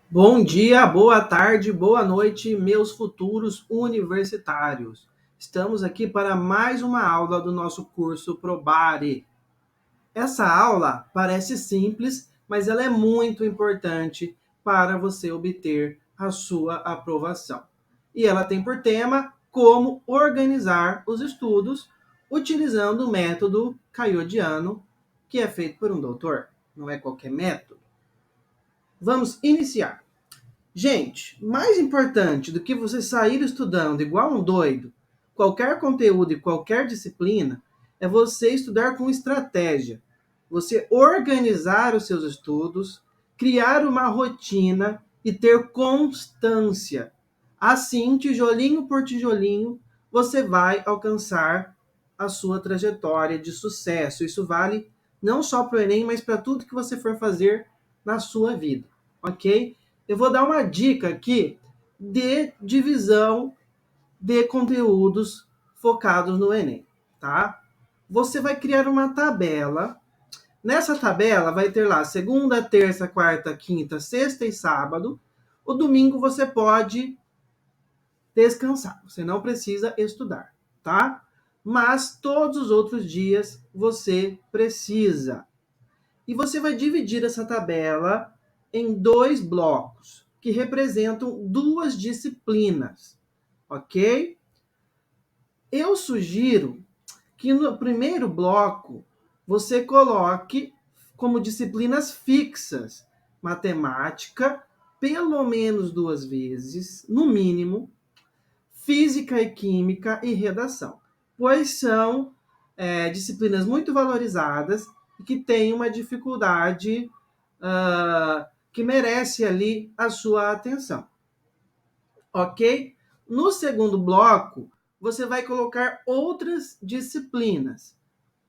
Bom dia, boa tarde, boa noite, meus futuros universitários. Estamos aqui para mais uma aula do nosso curso Probare. Essa aula parece simples, mas ela é muito importante para você obter a sua aprovação. E ela tem por tema como organizar os estudos utilizando o método Kayodiano, que é feito por um doutor, não é qualquer método. Vamos iniciar. Gente, mais importante do que você sair estudando igual um doido, qualquer conteúdo e qualquer disciplina, é você estudar com estratégia. Você organizar os seus estudos, criar uma rotina e ter constância. Assim, tijolinho por tijolinho, você vai alcançar a sua trajetória de sucesso. Isso vale não só para o Enem, mas para tudo que você for fazer na sua vida, ok? Eu vou dar uma dica aqui de divisão de conteúdos focados no Enem, tá? Você vai criar uma tabela. Nessa tabela vai ter lá segunda, terça, quarta, quinta, sexta e sábado. O domingo você pode descansar, você não precisa estudar, tá? Mas todos os outros dias você precisa. E você vai dividir essa tabela em 2 blocos, que representam 2 disciplinas, ok? Eu sugiro que no primeiro bloco você coloque como disciplinas fixas matemática, pelo menos 2 vezes, no mínimo, física e química e redação, pois são disciplinas muito valorizadas e que têm uma dificuldade que merece ali a sua atenção. Ok? No segundo bloco, você vai colocar outras disciplinas,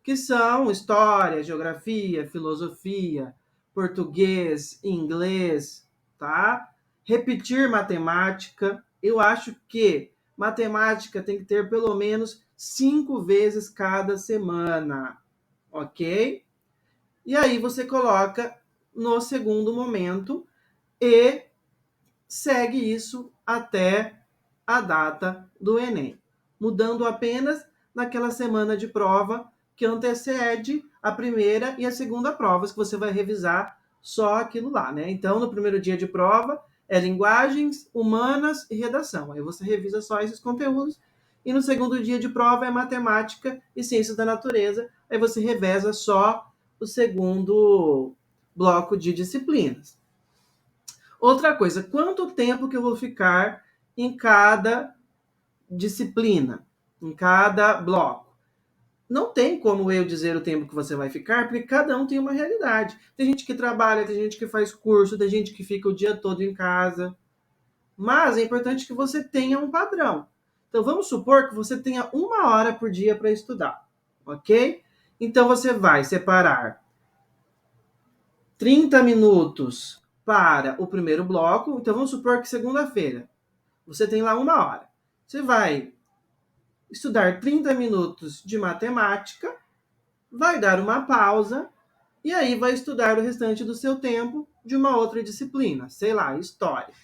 que são história, geografia, filosofia, português, inglês, tá? Repetir matemática. Eu acho que matemática tem que ter pelo menos 5 vezes cada semana, ok? E aí você coloca no segundo momento e segue isso até a data do Enem, mudando apenas naquela semana de prova que antecede a primeira e a segunda provas, que você vai revisar só aquilo lá, né? Então, no primeiro dia de prova, é linguagens, humanas e redação. Aí você revisa só esses conteúdos. E no segundo dia de prova é matemática e ciências da natureza. Aí você reveza só o segundo bloco de disciplinas. Outra coisa, quanto tempo que eu vou ficar em cada disciplina, em cada bloco? Não tem como eu dizer o tempo que você vai ficar, porque cada um tem uma realidade. Tem gente que trabalha, tem gente que faz curso, tem gente que fica o dia todo em casa. Mas é importante que você tenha um padrão. Então vamos supor que você tenha 1 hora por dia para estudar, ok? Então você vai separar 30 minutos para o primeiro bloco. Então vamos supor que segunda-feira você tem lá 1 hora. Você vai estudar 30 minutos de matemática, vai dar uma pausa e aí vai estudar o restante do seu tempo de uma outra disciplina, sei lá, história.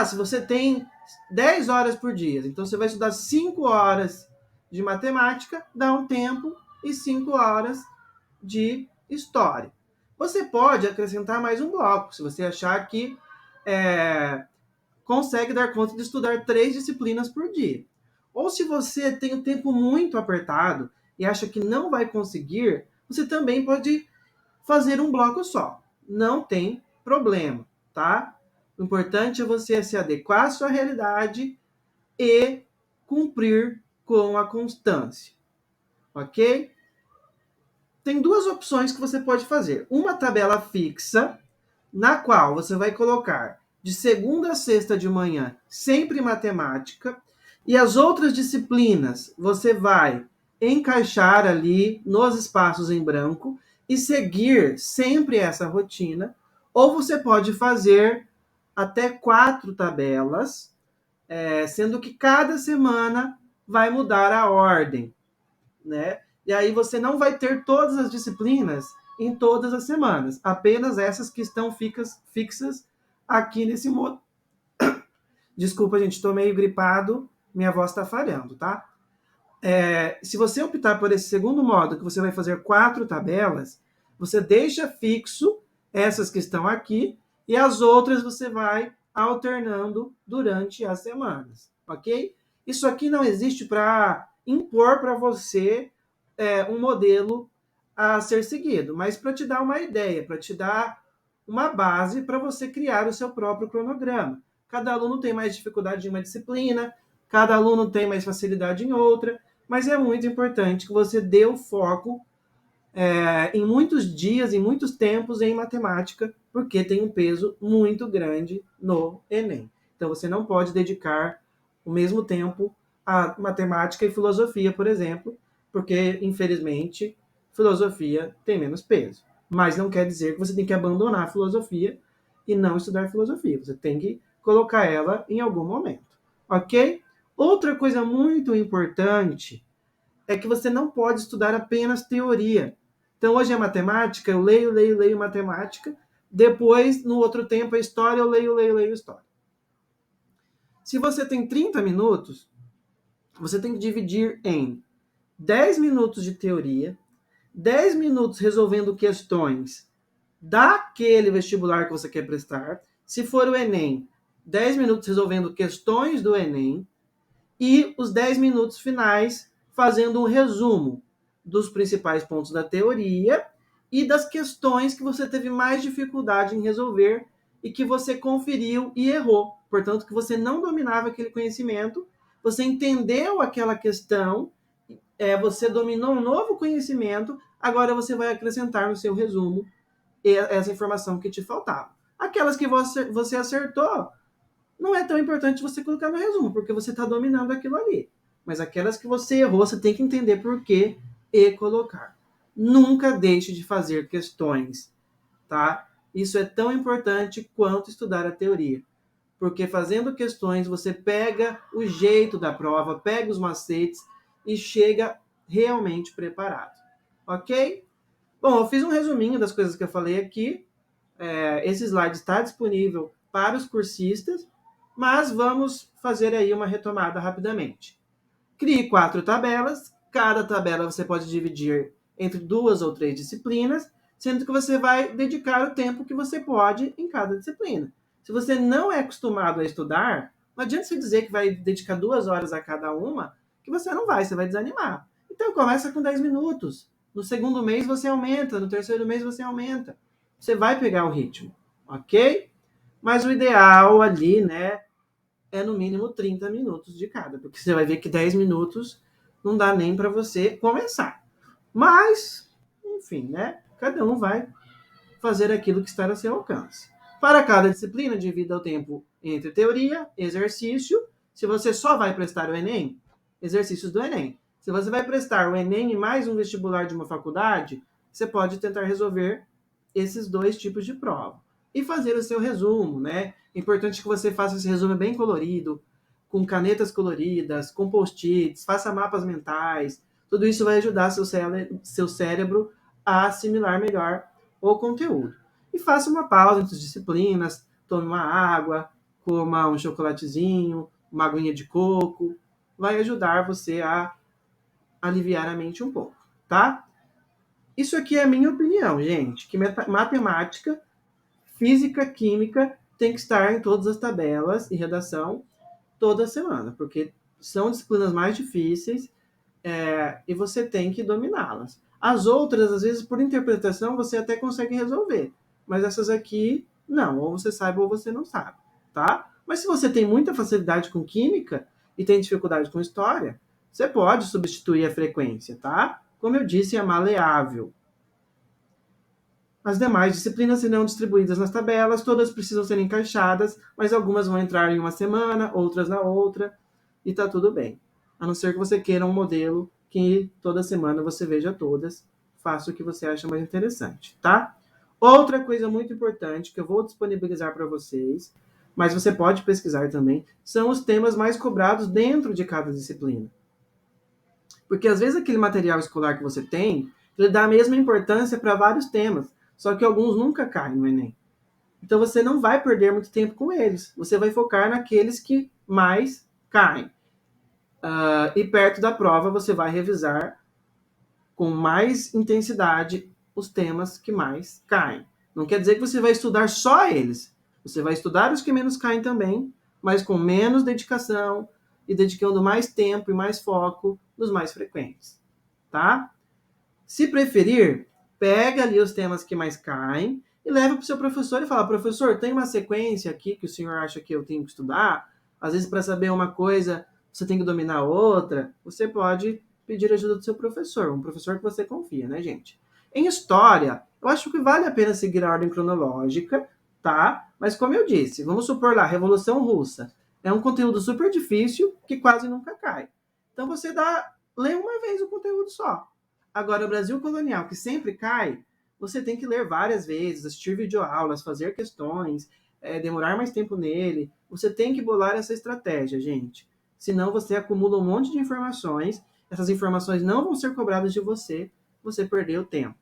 Se você tem 10 horas por dia, então você vai estudar 5 horas de matemática, dá um tempo, e 5 horas de história. Você pode acrescentar mais um bloco, se você achar que consegue dar conta de estudar 3 disciplinas por dia. Ou se você tem o tempo muito apertado e acha que não vai conseguir, você também pode fazer um bloco só. Não tem problema, tá? O importante é você se adequar à sua realidade e cumprir com a constância, ok? Tem 2 opções que você pode fazer. Uma tabela fixa, na qual você vai colocar de segunda a sexta de manhã, sempre matemática, e as outras disciplinas você vai encaixar ali nos espaços em branco e seguir sempre essa rotina, ou você pode fazer até 4 tabelas, sendo que cada semana vai mudar a ordem, né? E aí você não vai ter todas as disciplinas em todas as semanas, apenas essas que estão fixas aqui nesse modo. Desculpa, gente, estou meio gripado, minha voz está falhando, tá? Se você optar por esse segundo modo, que você vai fazer 4 tabelas, você deixa fixo essas que estão aqui e as outras você vai alternando durante as semanas, ok? Isso aqui não existe para impor para você um modelo a ser seguido, mas para te dar uma ideia, para te dar uma base para você criar o seu próprio cronograma. Cada aluno tem mais dificuldade em uma disciplina, cada aluno tem mais facilidade em outra, mas é muito importante que você dê o foco em muitos dias, em muitos tempos em matemática, porque tem um peso muito grande no Enem. Então você não pode dedicar o mesmo tempo a matemática e filosofia, por exemplo, porque, infelizmente, filosofia tem menos peso. Mas não quer dizer que você tem que abandonar a filosofia e não estudar filosofia. Você tem que colocar ela em algum momento, ok? Outra coisa muito importante é que você não pode estudar apenas teoria. Então, hoje é matemática, eu leio matemática. Depois, no outro tempo, é história, eu leio história. Se você tem 30 minutos, você tem que dividir em 10 minutos de teoria, 10 minutos resolvendo questões daquele vestibular que você quer prestar. Se for o Enem, 10 minutos resolvendo questões do Enem e os 10 minutos finais fazendo um resumo dos principais pontos da teoria e das questões que você teve mais dificuldade em resolver e que você conferiu e errou. Portanto, que você não dominava aquele conhecimento, você entendeu aquela questão, você dominou um novo conhecimento, agora você vai acrescentar no seu resumo essa informação que te faltava. Aquelas que você acertou, não é tão importante você colocar no resumo, porque você está dominando aquilo ali. Mas aquelas que você errou, você tem que entender por quê e colocar. Nunca deixe de fazer questões, tá? Isso é tão importante quanto estudar a teoria. Porque fazendo questões, você pega o jeito da prova, pega os macetes e chega realmente preparado. Ok? Bom, eu fiz um resuminho das coisas que eu falei aqui. Esse slide está disponível para os cursistas, mas vamos fazer aí uma retomada rapidamente. Crie 4 tabelas, cada tabela você pode dividir entre 2 ou 3 disciplinas, sendo que você vai dedicar o tempo que você pode em cada disciplina. Se você não é acostumado a estudar, não adianta você dizer que vai dedicar 2 horas a cada uma, que você não vai, você vai desanimar. Então começa com 10 minutos. No segundo mês você aumenta, no terceiro mês você aumenta. Você vai pegar o ritmo, ok? Mas o ideal ali, né, é no mínimo 30 minutos de cada, porque você vai ver que 10 minutos não dá nem para você começar. Mas, enfim, né? Cada um vai fazer aquilo que está a seu alcance. Para cada disciplina, divida o tempo entre teoria, exercício. Se você só vai prestar o Enem, exercícios do Enem. Se você vai prestar o Enem e mais um vestibular de uma faculdade, você pode tentar resolver esses 2 tipos de prova. E fazer o seu resumo, né? É importante que você faça esse resumo bem colorido, com canetas coloridas, com post-its, faça mapas mentais. Tudo isso vai ajudar seu cérebro a assimilar melhor o conteúdo. E faça uma pausa entre as disciplinas, tome uma água, coma um chocolatezinho, uma aguinha de coco. Vai ajudar você a aliviar a mente um pouco, tá? Isso aqui é a minha opinião, gente, que matemática, física, química tem que estar em todas as tabelas e redação toda semana, porque são disciplinas mais difíceis e você tem que dominá-las. As outras, às vezes, por interpretação, você até consegue resolver, mas essas aqui, não, ou você sabe ou você não sabe, tá? Mas se você tem muita facilidade com química e tem dificuldade com história, você pode substituir a frequência, tá? Como eu disse, é maleável. As demais disciplinas serão distribuídas nas tabelas, todas precisam ser encaixadas, mas algumas vão entrar em uma semana, outras na outra, e tá tudo bem. A não ser que você queira um modelo que toda semana você veja todas, faça o que você acha mais interessante, tá? Outra coisa muito importante que eu vou disponibilizar para vocês, mas você pode pesquisar também, são os temas mais cobrados dentro de cada disciplina. Porque às vezes aquele material escolar que você tem, ele dá a mesma importância para vários temas, só que alguns nunca caem no Enem. Então você não vai perder muito tempo com eles. Você vai focar naqueles que mais caem. E perto da prova você vai revisar com mais intensidade os temas que mais caem. Não quer dizer que você vai estudar só eles. Você vai estudar os que menos caem também, mas com menos dedicação e dedicando mais tempo e mais foco nos mais frequentes, tá? Se preferir, pega ali os temas que mais caem e leva para o seu professor e fala: professor, tem uma sequência aqui que o senhor acha que eu tenho que estudar? Às vezes, para saber uma coisa, você tem que dominar outra. Você pode pedir ajuda do seu professor, um professor que você confia, né, gente? Em história, eu acho que vale a pena seguir a ordem cronológica, tá? Mas como eu disse, vamos supor lá, Revolução Russa. É um conteúdo super difícil que quase nunca cai. Então você lê uma vez o conteúdo só. Agora, o Brasil colonial, que sempre cai, você tem que ler várias vezes, assistir videoaulas, fazer questões, demorar mais tempo nele. Você tem que bolar essa estratégia, gente. Senão você acumula um monte de informações, essas informações não vão ser cobradas de você, você perdeu tempo.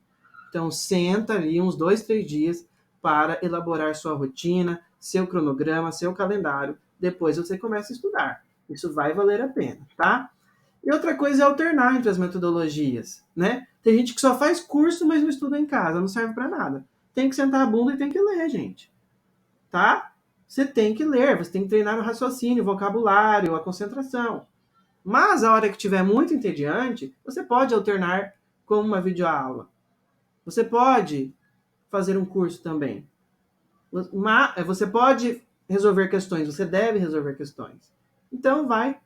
Então, senta ali uns 2, 3 dias para elaborar sua rotina, seu cronograma, seu calendário. Depois você começa a estudar. Isso vai valer a pena, tá? E outra coisa é alternar entre as metodologias, né? Tem gente que só faz curso, mas não estuda em casa, não serve para nada. Tem que sentar a bunda e tem que ler, gente. Tá? Você tem que ler, você tem que treinar o raciocínio, o vocabulário, a concentração. Mas a hora que tiver muito entediante, você pode alternar com uma videoaula. Você pode fazer um curso também. Você pode resolver questões, você deve resolver questões. Então vai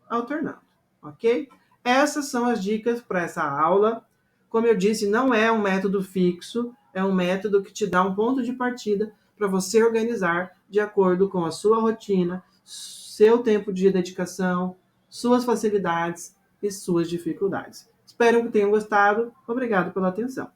alternando, ok? Essas são as dicas para essa aula. Como eu disse, não é um método fixo, é um método que te dá um ponto de partida para você organizar de acordo com a sua rotina, seu tempo de dedicação, suas facilidades e suas dificuldades. Espero que tenham gostado. Obrigado pela atenção.